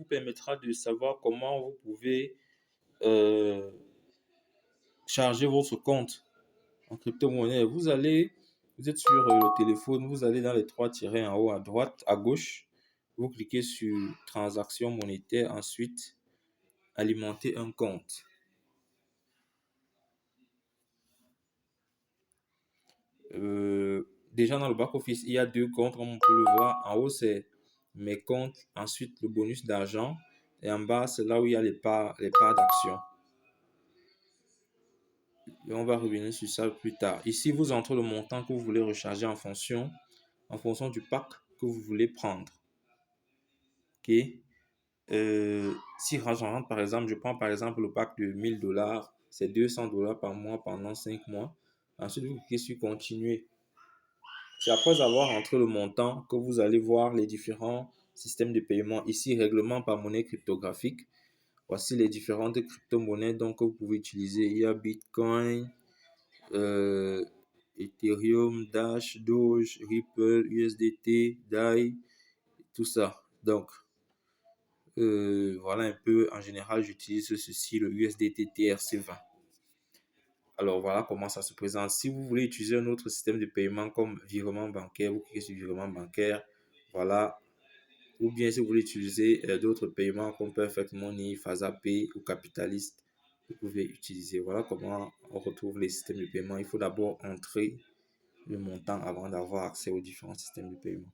vous permettra de savoir comment vous pouvez euh, charger votre compte en crypto-monnaie. Vous êtes sur le téléphone, vous allez dans les trois tirets en haut à droite, à gauche. Vous cliquez sur transactions monétaires, ensuite alimenter un compte. Déjà dans le back-office, il y a deux comptes, comme on peut le voir. En haut, c'est mes comptes, ensuite le bonus d'argent. Et en bas, c'est là où il y a les parts d'action. Et on va revenir sur ça plus tard. Ici, vous entrez le montant que vous voulez recharger en fonction du pack que vous voulez prendre. OK. Si j'en rentre, par exemple, je prends par exemple le pack de $1000, c'est $200 par mois pendant 5 mois. Ensuite, vous cliquez sur continuer. C'est après avoir rentré le montant que vous allez voir les différents systèmes de paiement. Ici, règlement par monnaie cryptographique. Voici les différentes crypto-monnaies donc, que vous pouvez utiliser. Il y a Bitcoin, Ethereum, Dash, Doge, Ripple, USDT, DAI, tout ça. Donc, voilà un peu, en général, j'utilise ceci, le USDT TRC20. Alors, voilà comment ça se présente. Si vous voulez utiliser un autre système de paiement comme virement bancaire, vous cliquez sur virement bancaire. Voilà. Ou bien si vous voulez utiliser d'autres paiements comme Perfect Money, FazaPay ou Capitalist, vous pouvez utiliser. Voilà comment on retrouve les systèmes de paiement. Il faut d'abord entrer le montant avant d'avoir accès aux différents systèmes de paiement.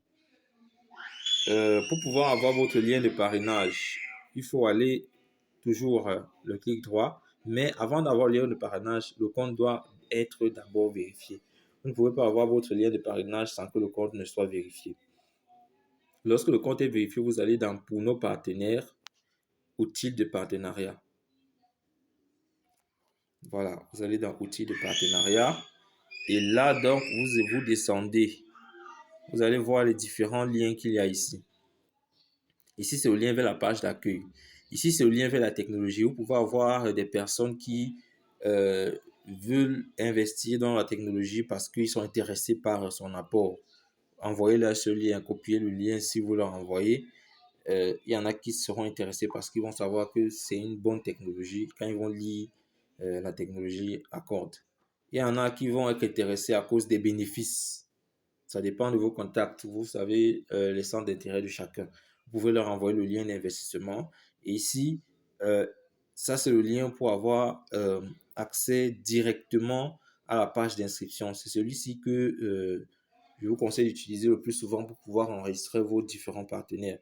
Pour pouvoir avoir votre lien de parrainage, il faut aller toujours le clic droit. Mais avant d'avoir le lien de parrainage, le compte doit être d'abord vérifié. Vous ne pouvez pas avoir votre lien de parrainage sans que le compte ne soit vérifié. Lorsque le compte est vérifié, vous allez dans Pour nos partenaires, outils de partenariat. Voilà, vous allez dans Outils de partenariat. Et là, donc, vous descendez. Vous allez voir les différents liens qu'il y a ici. Ici, c'est le lien vers la page d'accueil. Ici, c'est le lien vers la technologie. Vous pouvez avoir des personnes qui veulent investir dans la technologie parce qu'ils sont intéressés par son apport. Envoyez-leur ce lien, copiez le lien si vous leur envoyez. Il y en a qui seront intéressés parce qu'ils vont savoir que c'est une bonne technologie quand ils vont lire la technologie à compte. Il y en a qui vont être intéressés à cause des bénéfices. Ça dépend de vos contacts. Vous savez les centres d'intérêt de chacun. Vous pouvez leur envoyer le lien d'investissement. Et ici, ça c'est le lien pour avoir accès directement à la page d'inscription. C'est celui-ci que je vous conseille d'utiliser le plus souvent pour pouvoir enregistrer vos différents partenaires.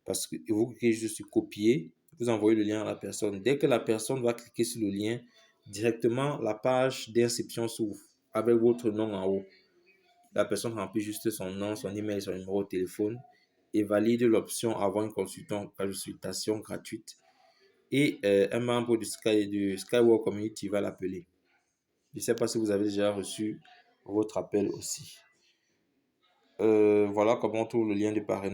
Parce que vous cliquez juste sur copier, vous envoyez le lien à la personne. Dès que la personne va cliquer sur le lien, directement la page d'inscription s'ouvre avec votre nom en haut. La personne remplit juste son nom, son email, son numéro de téléphone et valide l'option avoir une consultation gratuite. Et un membre du Skywalk Community va l'appeler. Je ne sais pas si vous avez déjà reçu votre appel aussi. Voilà comment on trouve le lien de parrainage.